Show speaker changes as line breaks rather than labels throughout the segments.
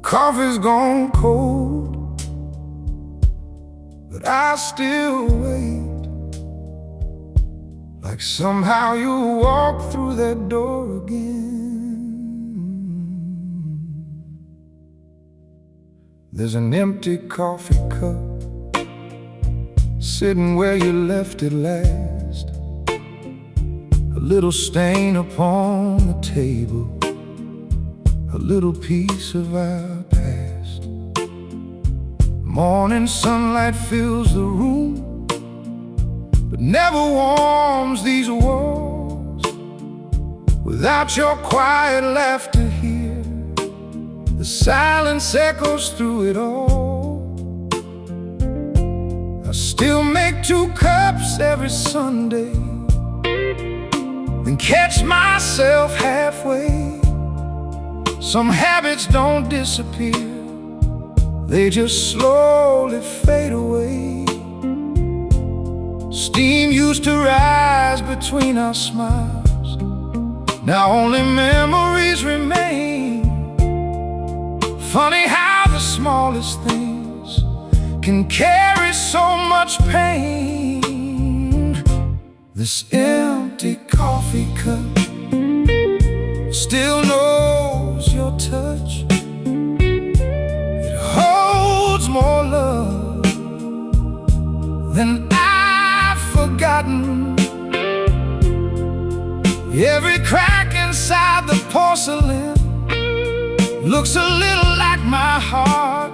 coffee's gone cold, but I still wait. Like somehow you'll walk through that door again. There's an empty coffee cup sitting where you left it last, a little stain upon the table, a little piece of our past. Morning sunlight fills the room, but never warms these walls. Without your quiet laughter here, the silence echoes through it all. I still make 2 cups every Sunday, then catch myself halfway. Some habits don't disappear, they just slowly fade away. Steam used to rise between our smiles, now only memories remain. Funny how the smallest things can carry so much pain. This empty coffee cup still knows your touch. It holds more love than I've forgotten. Every crack inside the porcelain looks a little like my heart.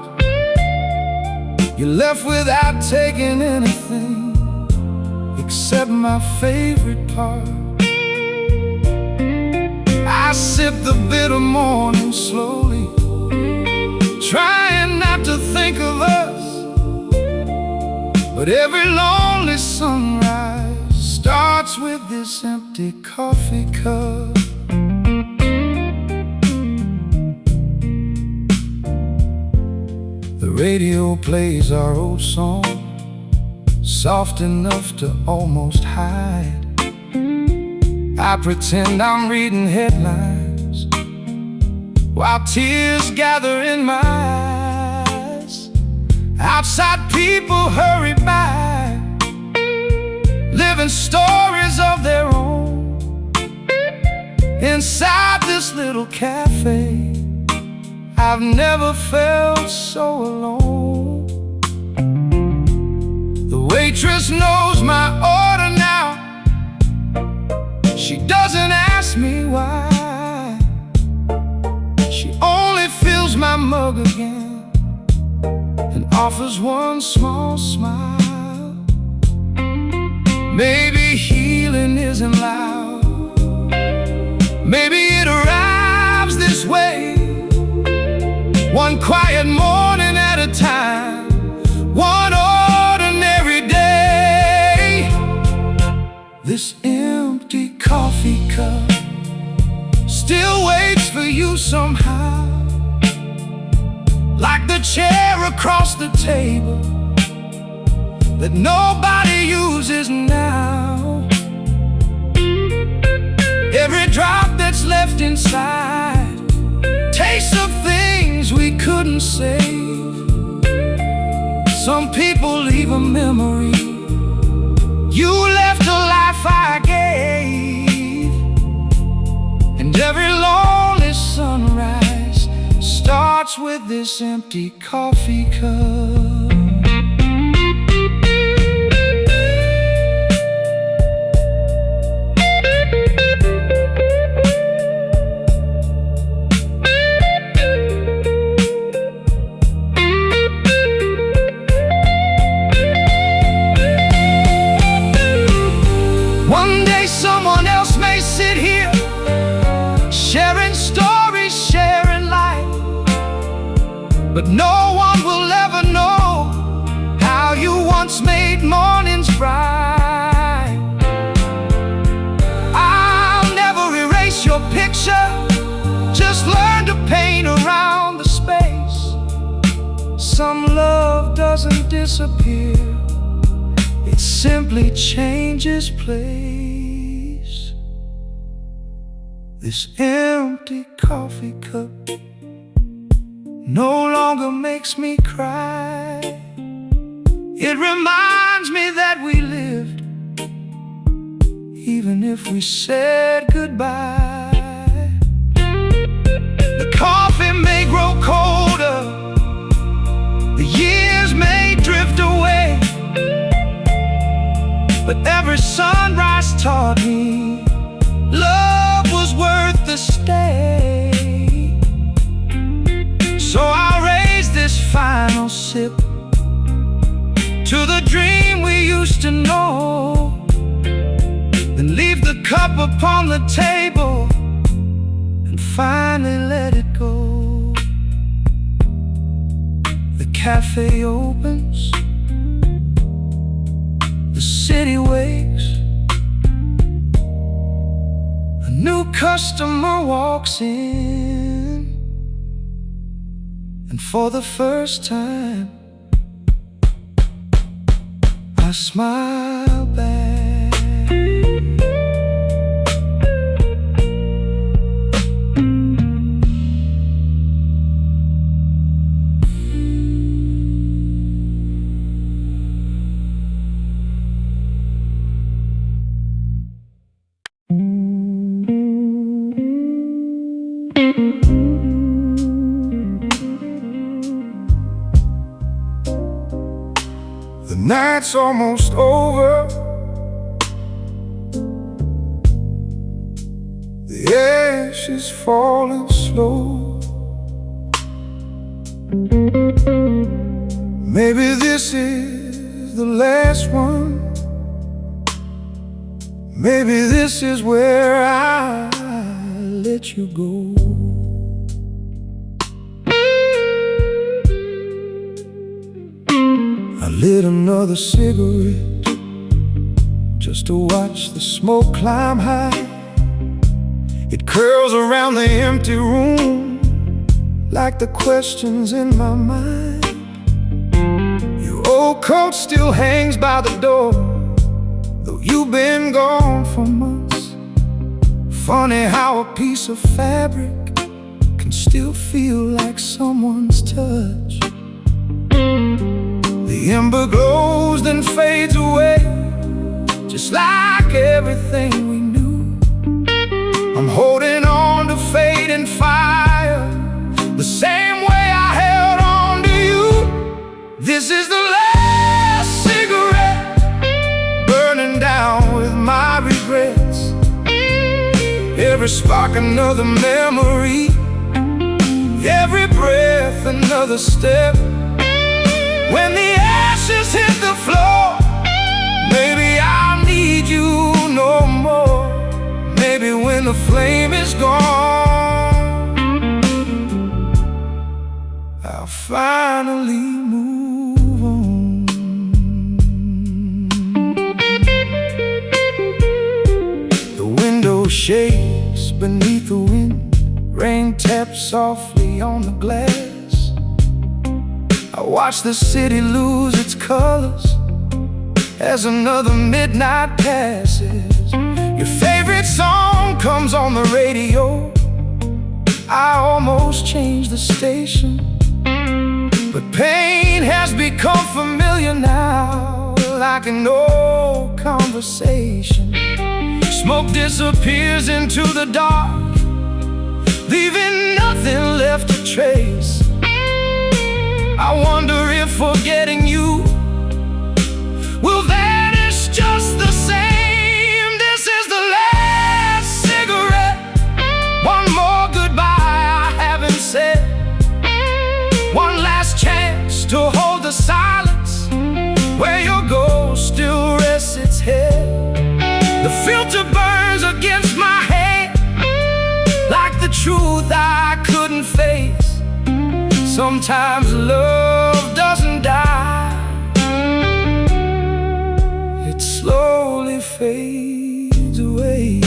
You left without taking anything except my favorite part. I sip the bitter morning slowly, trying not to think of us. But every lonely sunrise starts with this empty coffee cup. The radio plays our old song, soft enough to almost hide. I pretend I'm reading headlines while tears gather in my eyes. Outside people hurry by, living stories of their own. Inside this little cafe, I've never felt so alone. The waitress knows my order now. She doesn't ask me why. She only fills my mug again and offers one small smile. Maybe healing isn't loud, maybe it arrives this way, one quiet morning at a time, one ordinary day. This empty coffee cup still waits for you somehow, like the chair across the table that nobody uses now. Every drop that's left inside, taste of things we couldn't save. Some people leave a memory, you left a life I gave. And every lonely sunrise starts with this empty coffee cup. One day someone else may sit here, sharing stories, sharing life, but no one will ever know how you once made mornings bright. I'll never erase your picture, just learn to paint around the space. Some love doesn't disappear, it simply changes place. This empty coffee cup no longer makes me cry. It reminds me that we lived, even if we said goodbye. The coffee may grow colder, the years may drift away, but every sunrise taught me love was worth the stay. So I'll raise this final sip to the dream we used to know, then leave the cup upon the table and finally let it go. The cafe opens, the city wakes, a new customer walks in, and for the first time I smile back. The night's almost over, the ash is falling slow. Maybe this is the last one. Maybe this is where I let you go. I lit another cigarette just to watch the smoke climb high. It curls around the empty room like the questions in my mind. Your old coat still hangs by the door, though you've been gone for months. Funny how a piece of fabric can still feel like someone's touch. The ember glows then fades away, just like everything we knew. I'm holding on to fading fire, the same way I held on to you. This is the last cigarette, burning down with my regrets. Every spark another memory, every breath another step. When the ashes hit the floor, maybe I'll need you no more. Maybe when the flame is gone, I'll finally move on. The window shakes beneath the wind, rain taps softly on the glass. I watch the city lose its colors as another midnight passes. Your favorite song comes on the radio. I almost changed the station, but pain has become familiar now, like an old conversation. Smoke disappears into the dark, leaving nothing left to trace. I wonder if forgetting you will vanish just the same. This is the last cigarette, one more goodbye I haven't said, one last chance to hold the silence where your ghost still rests its head. The filter burns against my head like the truth I couldn't face. Sometimes love doesn't die, it slowly fades away.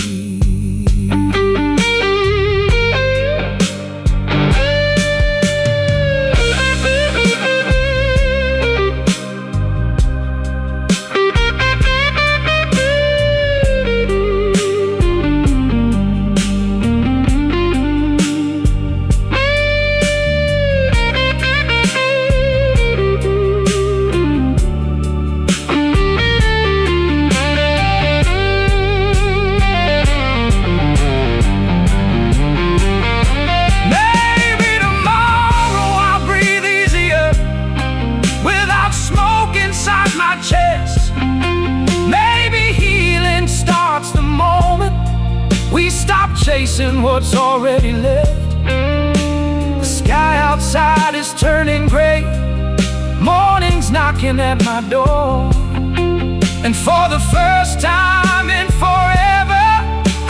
chasing what's already left. The sky outside is turning gray. Morning's knocking at my door. And for the first time in forever,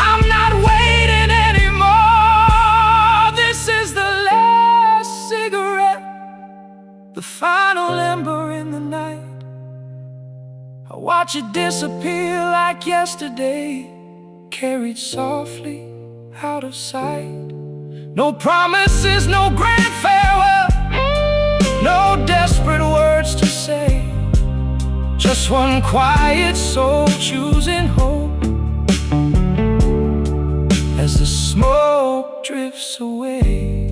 I'm not waiting anymore. This is the last cigarette, the final ember in the night. I watch it disappear like yesterday, carried softly out of sight. No promises, no grand farewell, no desperate words to say. Just one quiet soul choosing hope as the smoke drifts away.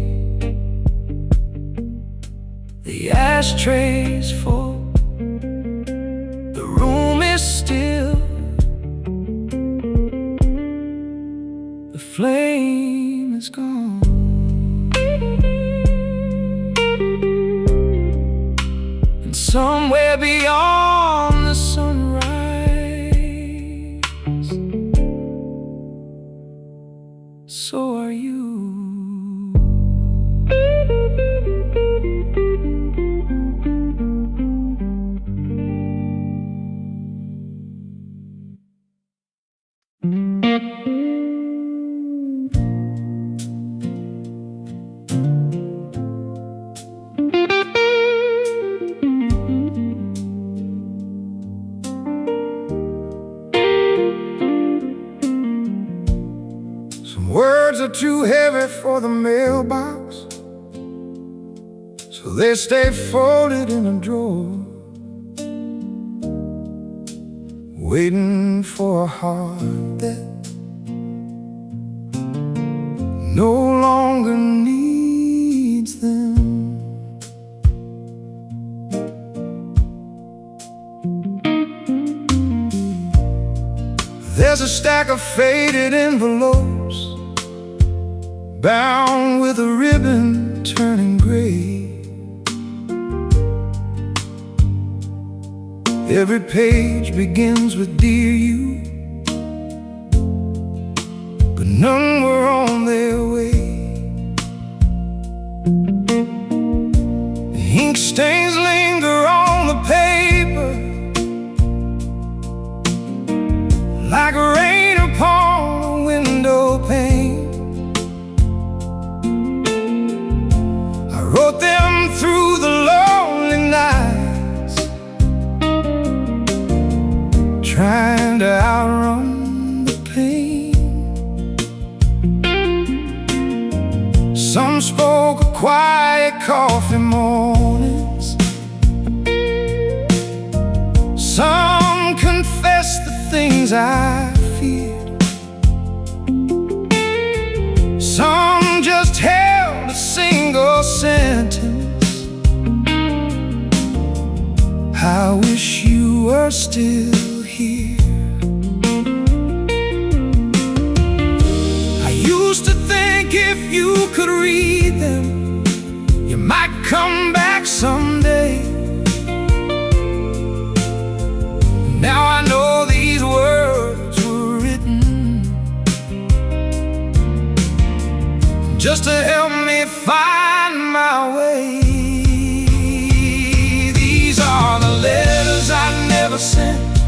The ashtray's full, the room is still, the flame is gone. And somewhere beyond the sunrise, so are you. Words are too heavy for the mailbox, so they stay folded in a drawer, waiting for a heart that no longer needs them. There's a stack of faded envelopes, bound with a ribbon turning gray. Every page begins with "Dear You," but none were on their way. The ink stains linger on the paper like rain upon a window pane. I wrote them through the lonely nights, trying to outrun the pain. Some spoke of quiet coffee mornings, some confessed the things I feared, some just held a single sentence: I wish you were still here. I used to think if you could read them, you might come back someday. Now I know these words were written just to help me find my way. These are the letters I never sent,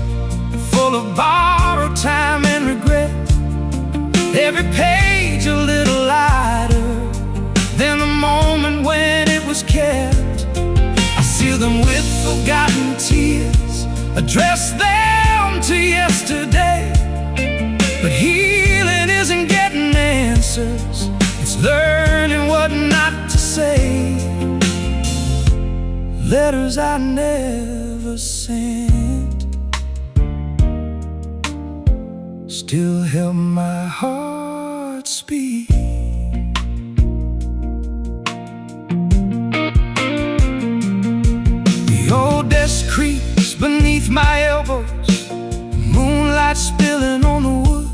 full of borrowed time and regret. Every page a little lighter than the moment when it was kept. I seal them with forgotten tears, address them to yesterday. But healing isn't getting answers, it's learning what not to say. Letters I never sent still help my heart speak. The old desk creaks beneath my elbows, moonlight spilling on the wood.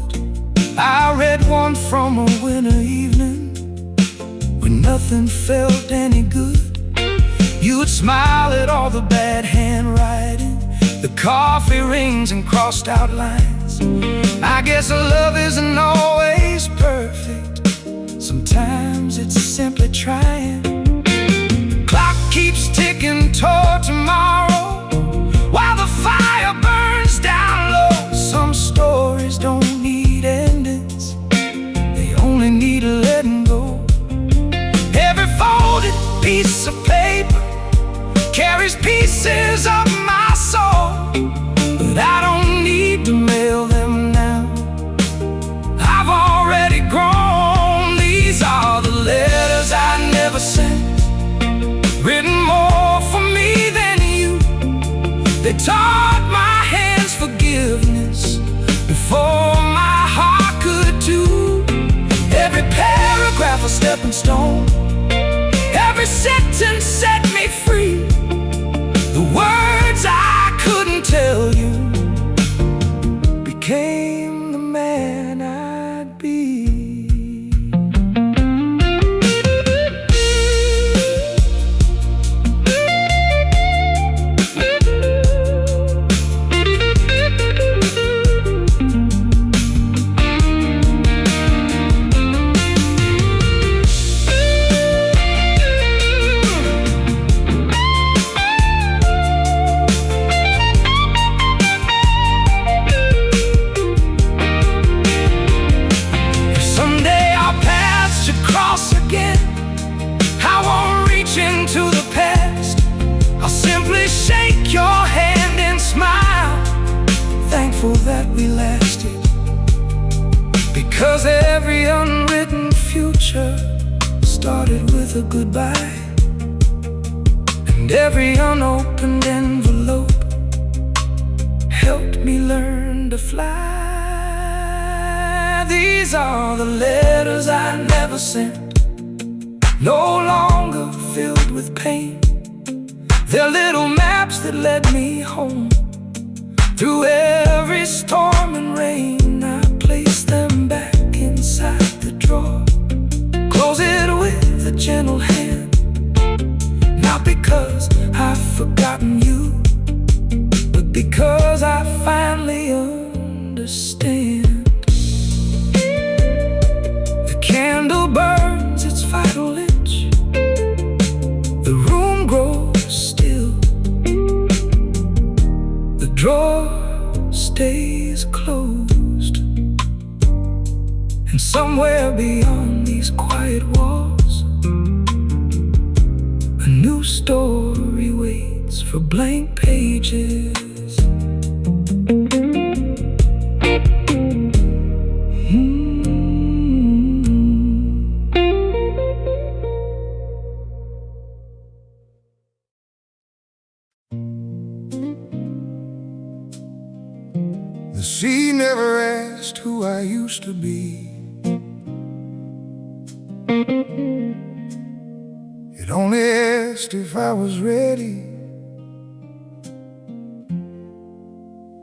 I read one from a winter evening when nothing felt any good. You would smile at all the bad handwriting, the coffee rings and crossed out lines. I guess love isn't always perfect, stepping stone. Every sentence set me free. The words I couldn't tell you became the man I'd be. Into the past, I'll simply shake your hand and smile, thankful that we lasted. Because every unwritten future started with a goodbye, and every unopened envelope helped me learn to fly. These are the letters I never sent, no longer filled with pain. They're little maps that led me home. Through every storm and rain, I place them back inside the drawer. Close it with a gentle hand, not because I've forgotten you, but because I finally understand. The candle burns its vital inch. The room grows still. The drawer stays closed. And somewhere beyond these quiet walls, a new story waits for blank pages.
The sea never asked who I used to be. It only asked if I was ready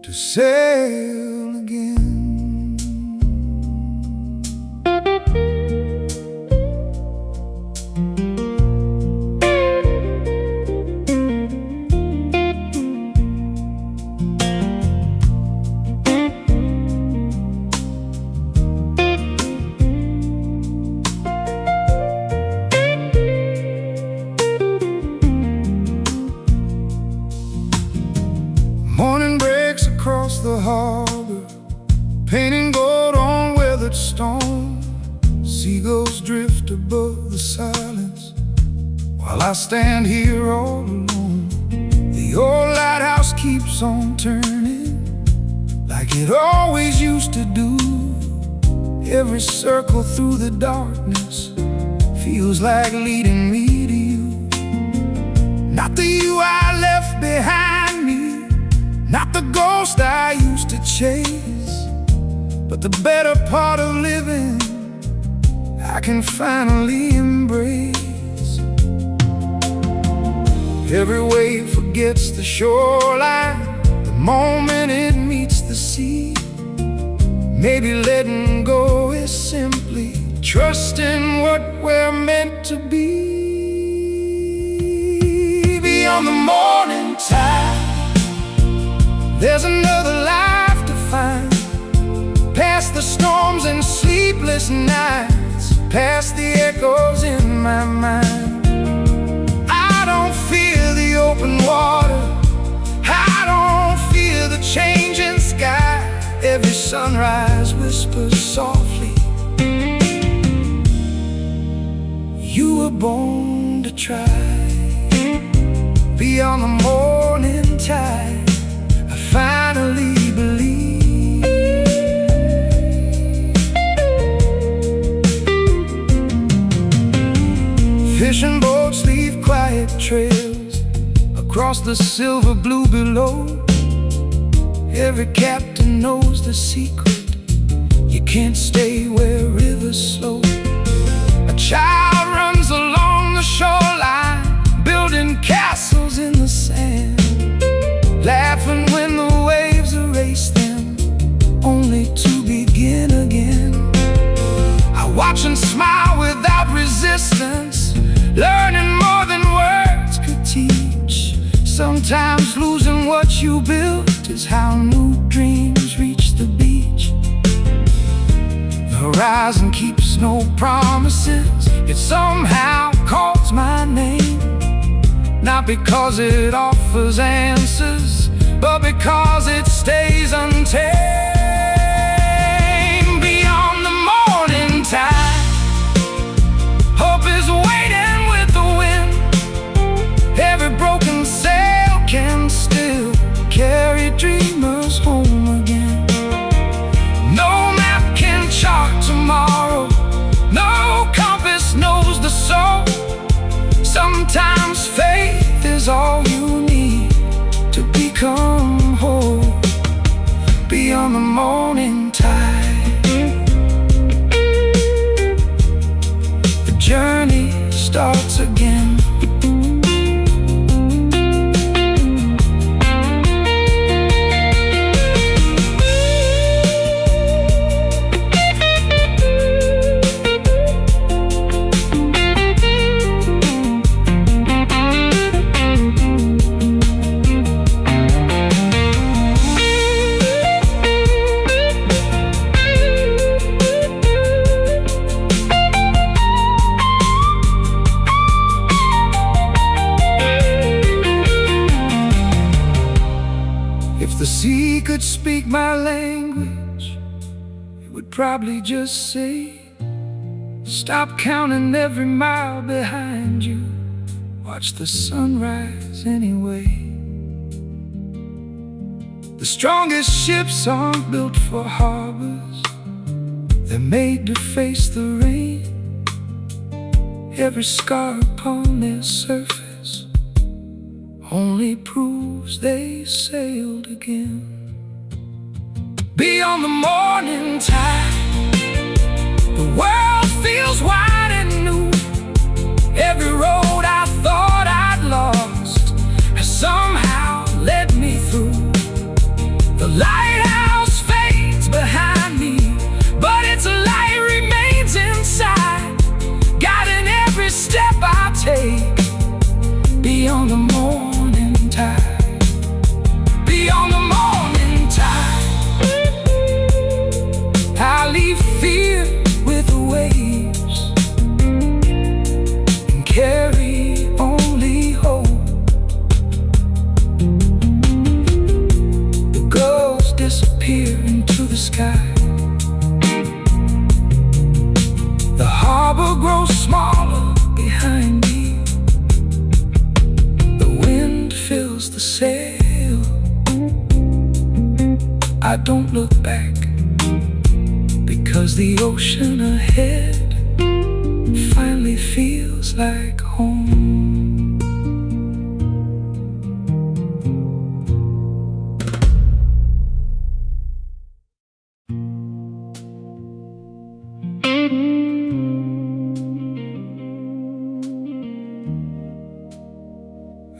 to sail again. Morning breaks across the harbor, painting gold on weathered stone. Seagulls drift above the silence, while I stand here all alone. The old lighthouse keeps on turning, like it always used to do. Every circle through the darkness feels like leading me to you. Not the you I left behind me, not the ghost I used to chase, but the better part of living I can finally embrace. Every wave forgets the shoreline the moment it meets the sea. Maybe letting go is simply trusting what we're meant to be. Beyond the morning tide, there's another life to find. Past the storms and sleepless nights, past the echoes in my mind. I don't fear the open water, I don't fear the changing sky. Every sunrise whispers softly, you were born to try. Beyond the morning tide, I finally believe. Fishing boats leave quiet trails across the silver blue below. Every captain knows the secret, you can't stay where rivers slow. A child
watch and smile without resistance, learning more than words could teach. Sometimes losing what you built is how new dreams reach the beach. The horizon keeps no promises, it somehow calls my name. Not because it offers answers, but because it stays untamed. Beyond the morning tide, hope is waiting with the wind. Every broken sail can still carry dreamers home again. No map can chart tomorrow, no compass knows the soul. Sometimes faith is all you need to become whole. Beyond the morning tide, the journey starts again. If the sea could speak my language, it would probably just say, stop counting every mile behind you, watch the sunrise anyway. The strongest ships aren't built for harbors, they're made to face the rain. Every scar upon their surface only proves they sailed again. Beyond the morning tide, the world feels wide and new. Every road I thought I'd lost has somehow led me through. The lighthouse fades behind me, but its light remains inside, guiding every step I take. Beyond the morning tide, beyond the morning tide, I leave fear with the waves and carry only hope. The gulls disappear into the sky, the harbor grows smaller behind me. Fills the sail, I don't look back, because the ocean ahead finally feels like home.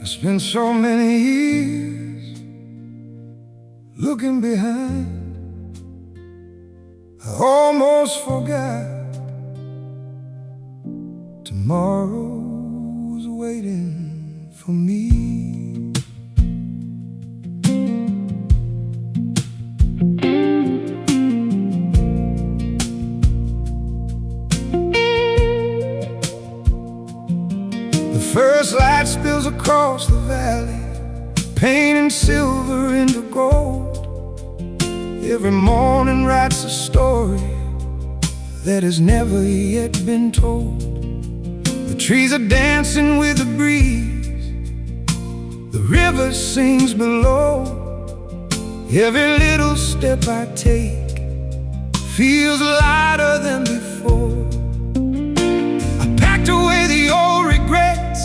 I spent so many years looking behind, I almost forgot tomorrow was waiting for me. First light spills across the valley, painting silver into gold. Every morning writes a story that has never yet been told. The trees are dancing with the breeze, the river sings below. Every little step I take feels lighter than before. I packed away the old regrets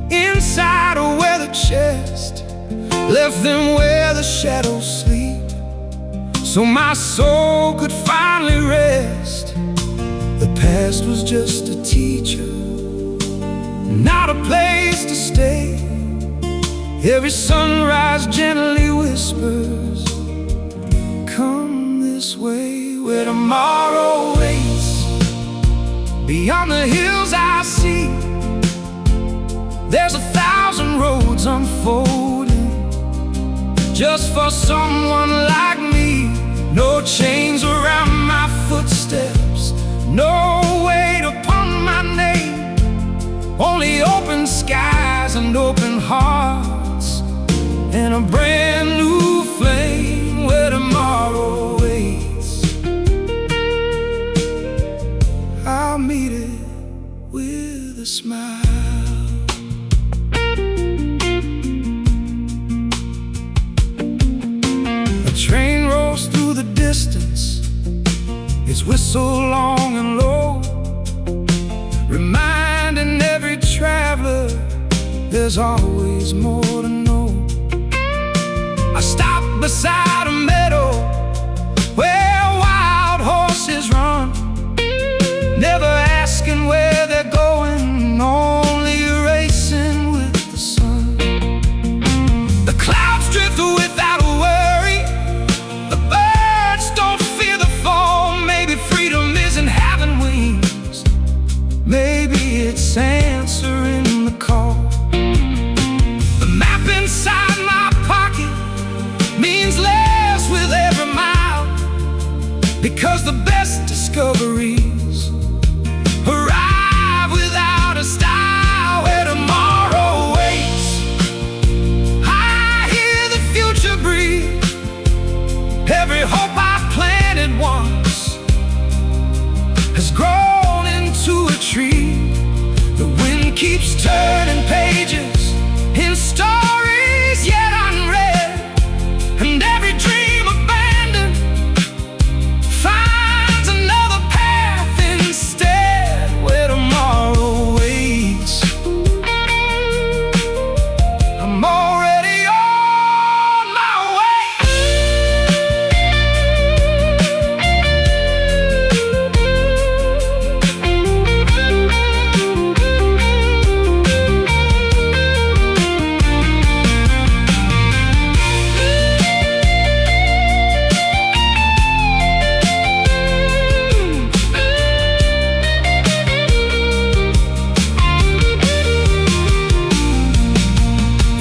inside a weathered chest, left them where the shadows sleep, so my soul could finally rest. The past was just a teacher, not a place to stay. Every sunrise gently whispers, come this way. Where tomorrow waits,
Beyond the hills I see, there's 1,000 roads unfolding, just for someone like me. No chains around my footsteps, no weight upon my name, only open skies and open hearts, and a brand new flame where tomorrow waits. I'll meet it with a smile. A train rolls through the distance, its whistle long and low, reminding every traveler there's always more to know. I stop beside a meadow where wild horses run, never asking where they're going, only racing with the sun. The clouds drift without a worry, the birds don't fear the fall. Maybe freedom isn't having wings, maybe it's answering the call. The map inside my pocket means less with every mile, because the best discoveries arrive without a style. Where tomorrow waits, I hear the future breathe. Every hope I planted once has grown into a tree. The wind keeps turning pages in stories yet unread, and every dream abandoned finds another path instead. Where tomorrow waits, I'm already on my way.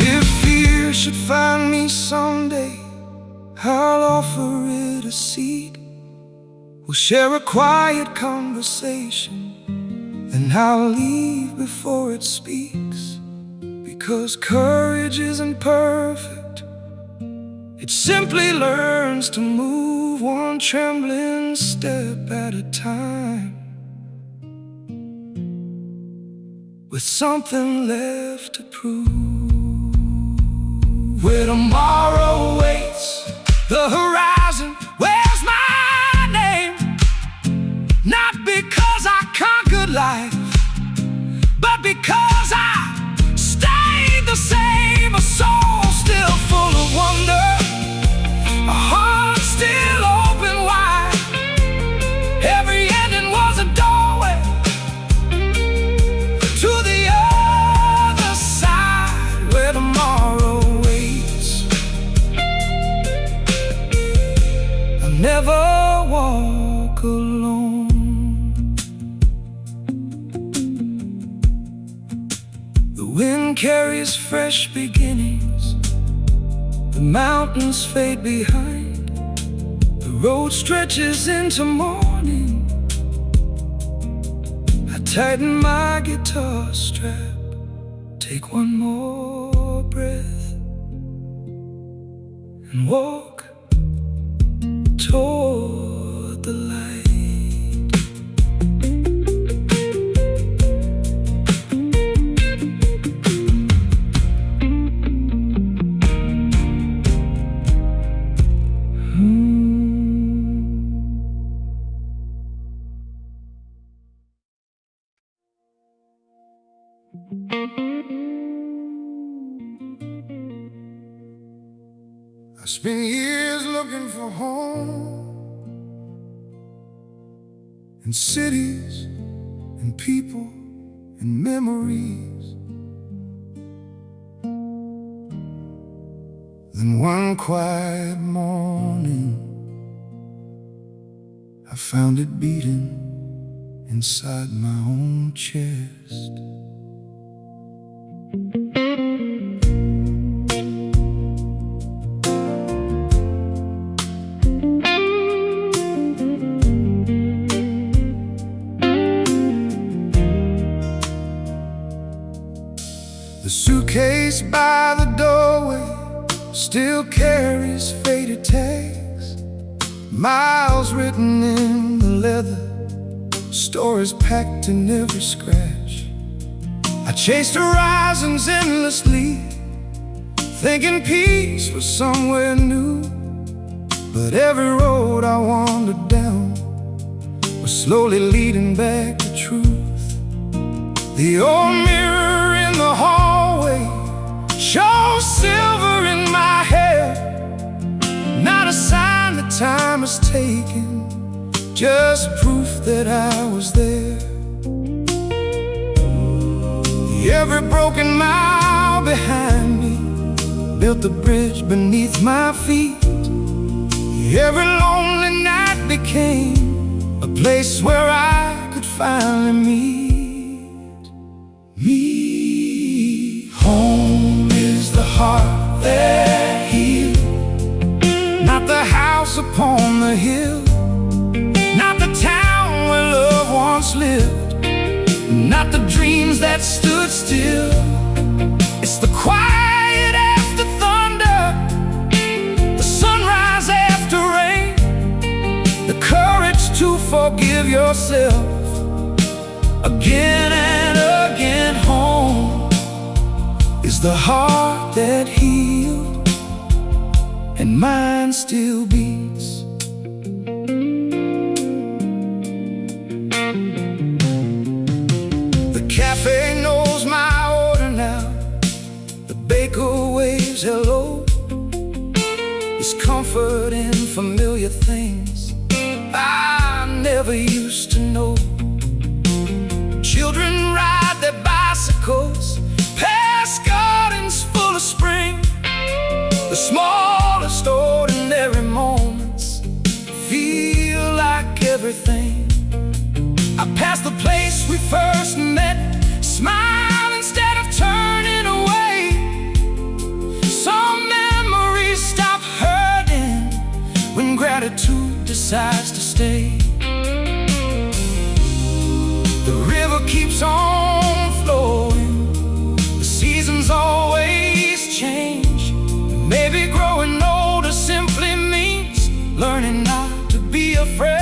If fear should find me someday, I'll offer it a seat. We'll share a quiet conversation, and I'll leave before it speaks. Because courage isn't perfect, it simply learns to move one trembling step at a time, with something left to prove. Where tomorrow waits, the horizon wears my name, not because I conquered life, but because I stayed the same. A soul still full of wonder, a heart still open wide. Every ending was a doorway to the other side. Where tomorrow waits, I'll never walk alone. The wind carries fresh beginnings, the mountains fade behind, the road stretches into morning. I tighten my guitar strap, take one more breath, and walk toward the light. I spent years looking for home in cities and people and memories. Then one quiet morning I found it beating
inside my own chest. The suitcase by the doorway still carries faded tags, miles written in the leather, stories packed in every scratch. I chased horizons endlessly, thinking peace was somewhere new. But every road I wandered down was slowly leading back to truth. The old mirror in the hallway shows silver in my hair, not a sign that time has taken, just proof that I was there. Every broken mile behind me built a bridge beneath my feet. Every lonely night became a place where I could finally meet me. Home is the heart that heals, not the house upon the hill, not the town where love once lived, not the dreams that stood still. It's the quiet after thunder, the sunrise after rain, the courage to forgive yourself again and again. Home is the heart that healed, and mine still beats. The cafe knows my order now, the baker waves hello. There's comfort in familiar things I never used to know. Children ride their bicycles past gardens full of spring. The smallest ordinary moments feel like everything. I passed the place we first met, smile instead of turning away. Some memories stop hurting when gratitude decides to stay. The river keeps on flowing, the seasons always change. Maybe growing older simply means learning not to be afraid.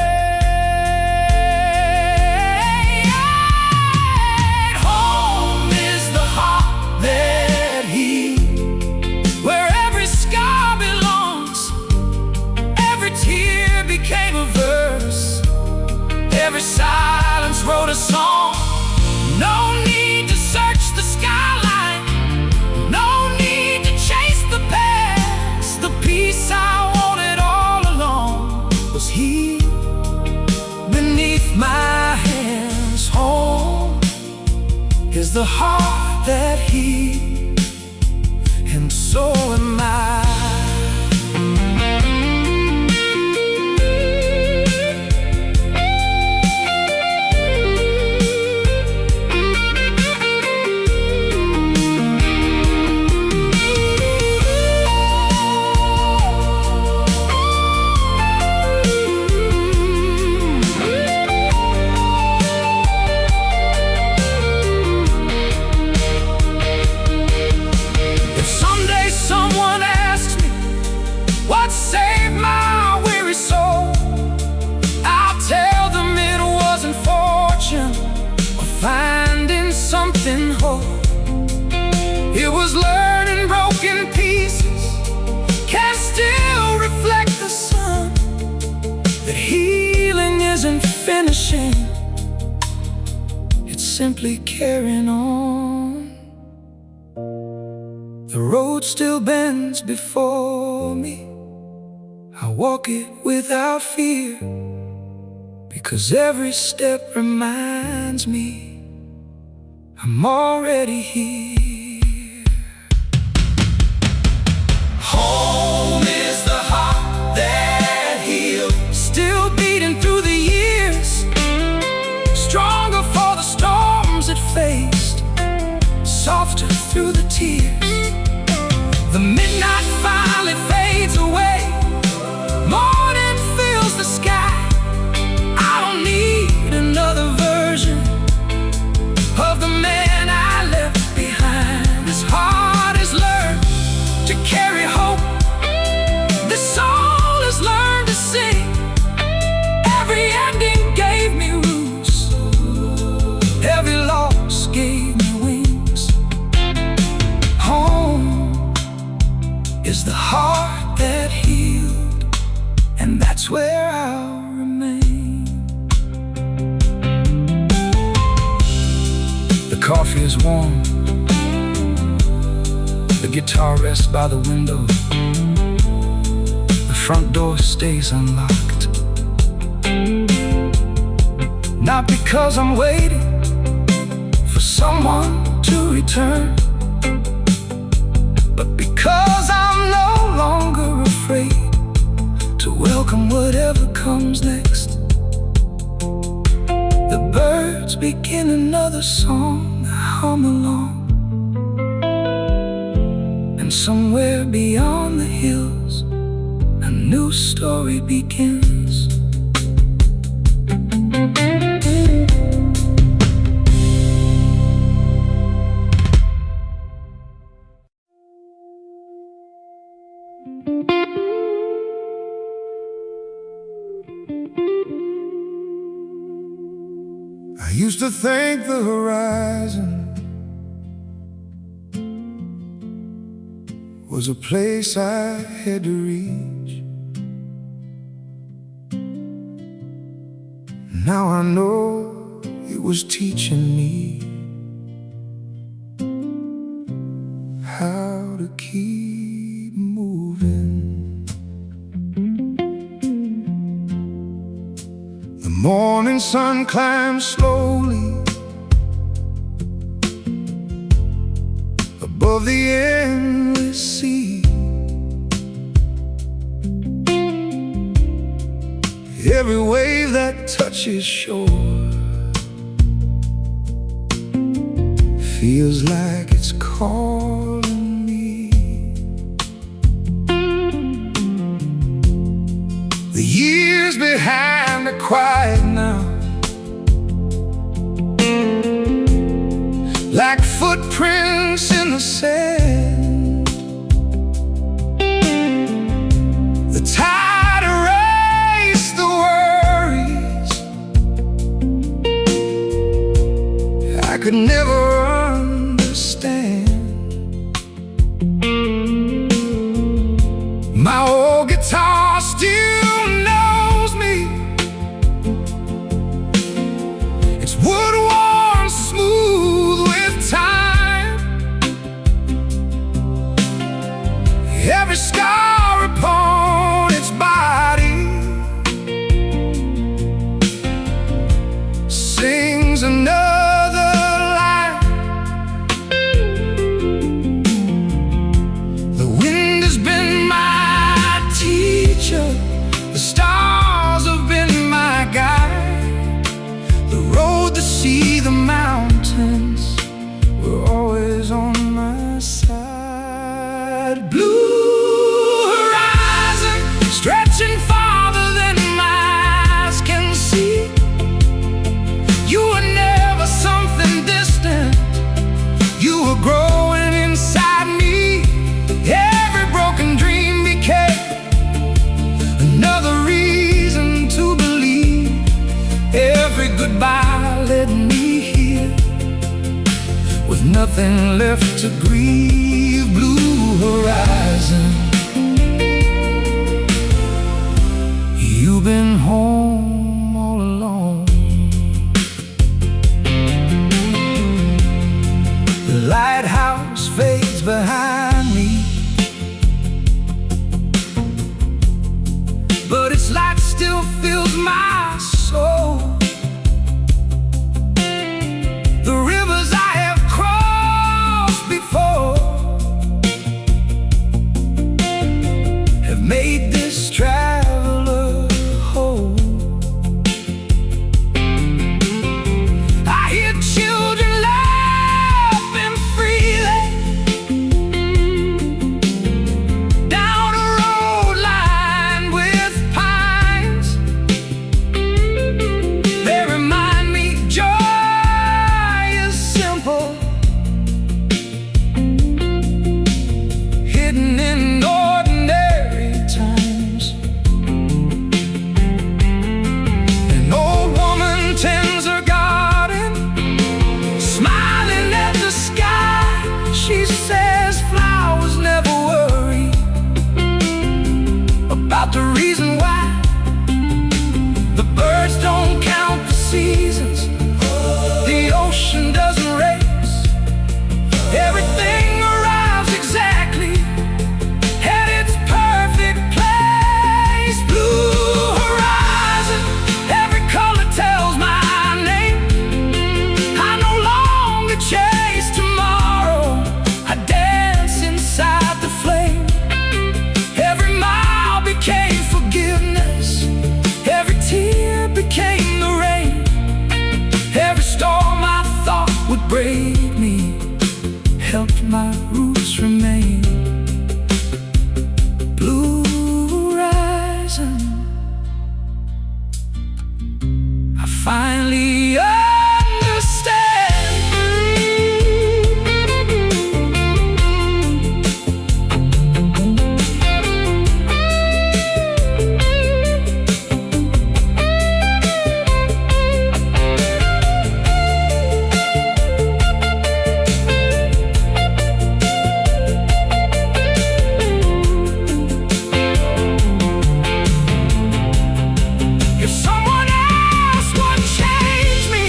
Home is the heart that heals, where every scar belongs, every tear became a verse, every silence wrote a song. No need to search the skyline, no need to chase the past. The peace I wanted all along was here beneath my hands. Home is the heart that heals, and so am I. Finding something whole, it was learning broken pieces can still reflect the sun. That healing isn't finishing, it's simply carrying on. The road still bends before me, I walk it without fear, because every step reminds me I'm already here. Home is the heart that heals, still beating through the years, strong
through the tears. The midnight finally fades away. Morning fills the sky. I don't need another version of the man I left behind. This heart has learned to carry hope. This soul has learned to sing. Every ending gave me roots. Every loss gave me wings. Home is the heart that healed, and that's where I'll remain. The coffee is warm. The guitar rests by the window. The front door stays unlocked. Not because I'm waiting for someone to return, but because I'm no longer afraid to welcome whatever comes next. The birds begin another song, I hum along, and somewhere beyond the hills a new story begins.
I used to think the horizon was a place I had to reach. Now I know it was teaching me how to keep moving. The morning sun climbs slowly above the endless sea. Every wave that touches shore feels like it's calling me. The years behind are quiet now, like footprints in the sand. The tide erased the worries I could never understand. My old guitar still knows me. It's wood worn smooth with time. Every scar upon its body sings another line. The wind has been my teacher, the stars have been my guide. The road, the sea, the mountains were always on my side. Blue horizon stretching farther than my eyes can see. You were never something distant, you were growing inside me. Every broken dream became another reason to believe. Every goodbye led me here with nothing left to grieve. Blue horizon, you've been home all along. The lighthouse fades behind me, but its light still fills my soul. The rivers I have crossed before have made this traveler whole. I hear children laughing free.
finally understand. If someone else would change me,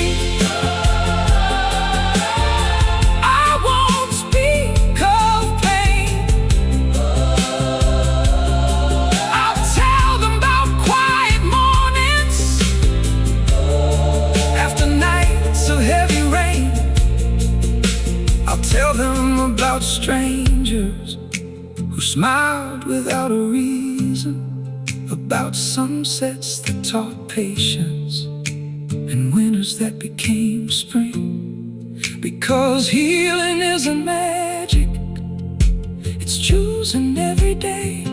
I won't speak of pain. I'll tell them about quiet mornings after nights of heavy rain. I'll tell them about strangers who smiled without a reason, about sunsets that taught patience and winters that became spring. Because healing isn't magic, it's choosing every day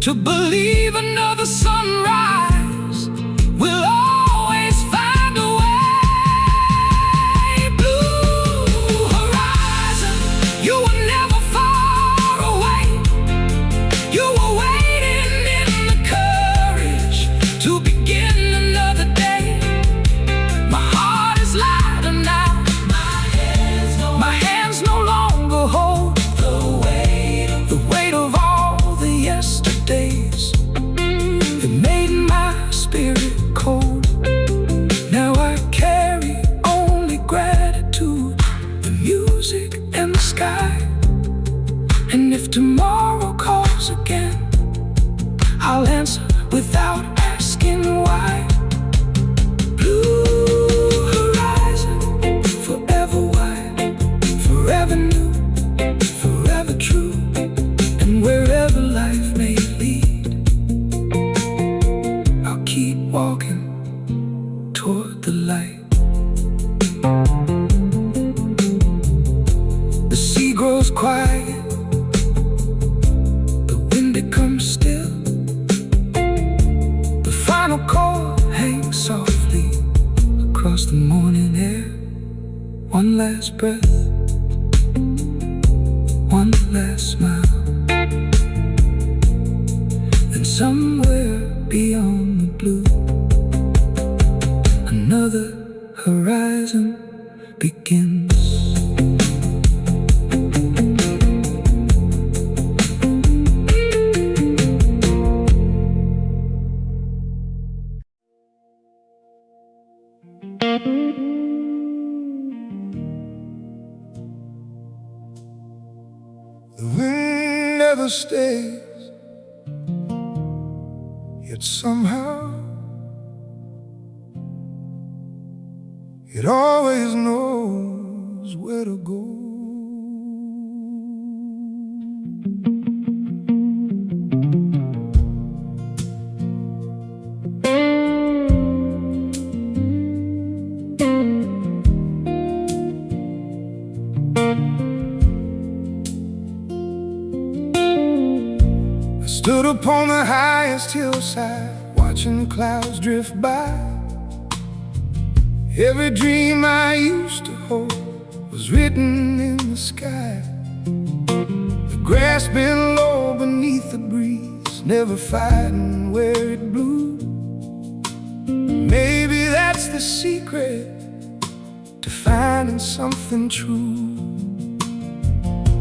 to believe another sunrise will always find a way. Blue horizon, you were never far away. You were waiting in the courage to begin another day. My heart is lighter now. My hands no longer hold the weight of all the yesterdays. It made my spirit cold. Now I carry only gratitude, the music and the sky. And if tomorrow calls again, I'll answer without asking why. Blue horizon, forever wide, forever new, forever true. And wherever life may lead, I'll keep walking toward the light. The sea grows quiet, the wind becomes still. The final chord hangs softly across the morning air. One last breath, one last smile. Then somewhere beyond the blue, another horizon begins.
The wind never stays, yet somehow it always knows where to go. Stood upon the highest hillside, watching clouds drift by. Every dream I used to hold was written in the sky. The grass bent low beneath the breeze, never fighting where it blew. Maybe that's the secret to finding something true.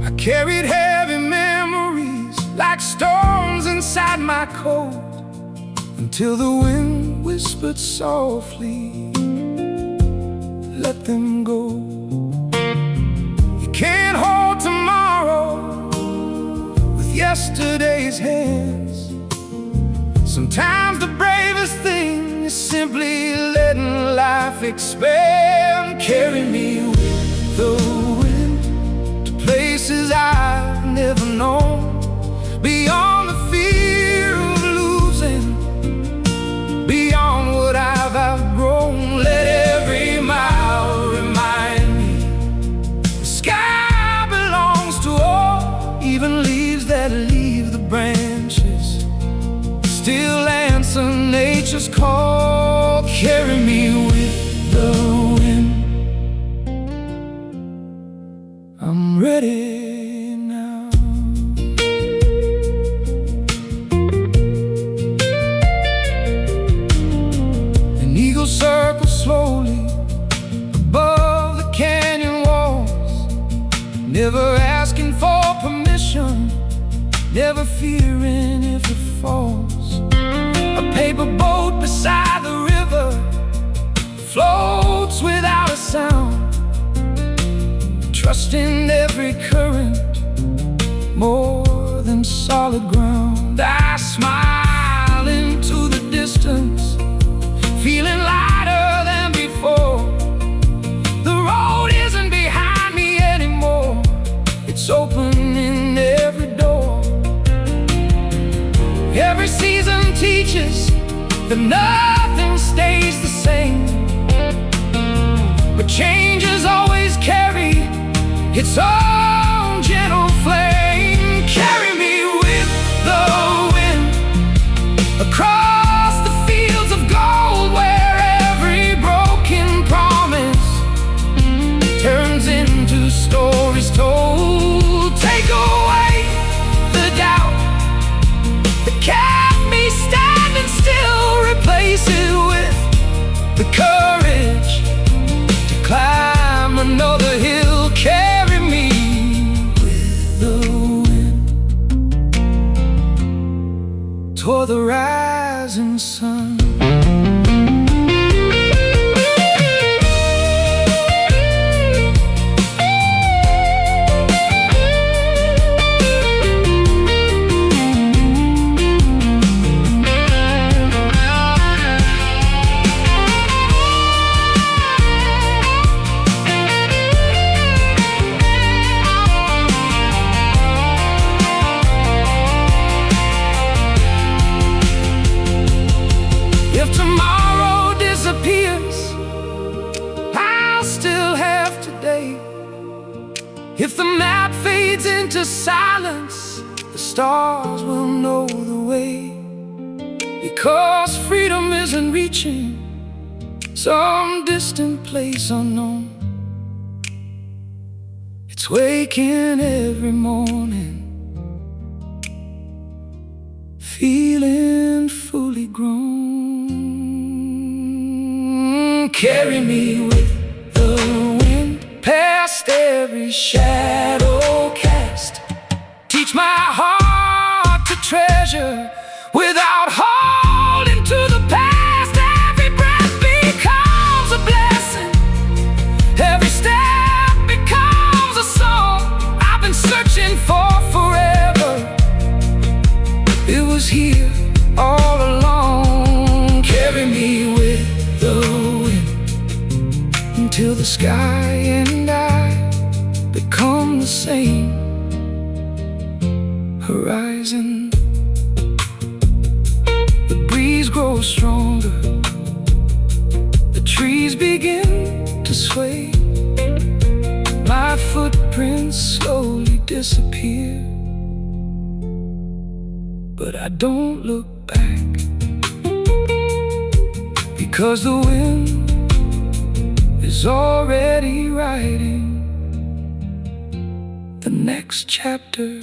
I carried heavy memories like storms inside my coat, until the wind whispered softly, let them go. You can't hold tomorrow with yesterday's hands. Sometimes the bravest thing is simply letting life expand. Carry me with the wind to places I've never known, beyond the fear of losing, beyond what I've outgrown. Let every mile remind me the sky belongs to all, even leaves that leave the branches still answer nature's call. Carry me with circle slowly above the canyon walls, never asking for permission, never fearing if it falls. A paper boat beside the river floats without a sound, trusting every current more than solid ground. I smile into the distance, feeling lighter than before. The road isn't behind me anymore, it's opening every door. Every season teaches that nothing stays the same, but changes always carry its own gentle flame. Carry me with the wind across the fields of gold, where every broken promise turns into stories told. Take away the doubt that kept me standing still, replace it with the courage to climb another hill. Carry me with the wind toward the rising sun. If tomorrow disappears, I'll still have today. If the map fades into silence, the stars will know the way. Because freedom isn't reaching some distant place unknown, it's waking every morning, feeling fully grown. Carry me with the wind past every shadow cast. Teach my heart to treasure without holding to the past. Every breath becomes a blessing, every step becomes a song I've been searching for forever. It was here all along. Carry me with the wind until the sky and I become the same horizon. The breeze grows stronger, the trees begin to sway. My footprints slowly disappear, but I don't look back, because the wind is already writing the next chapter.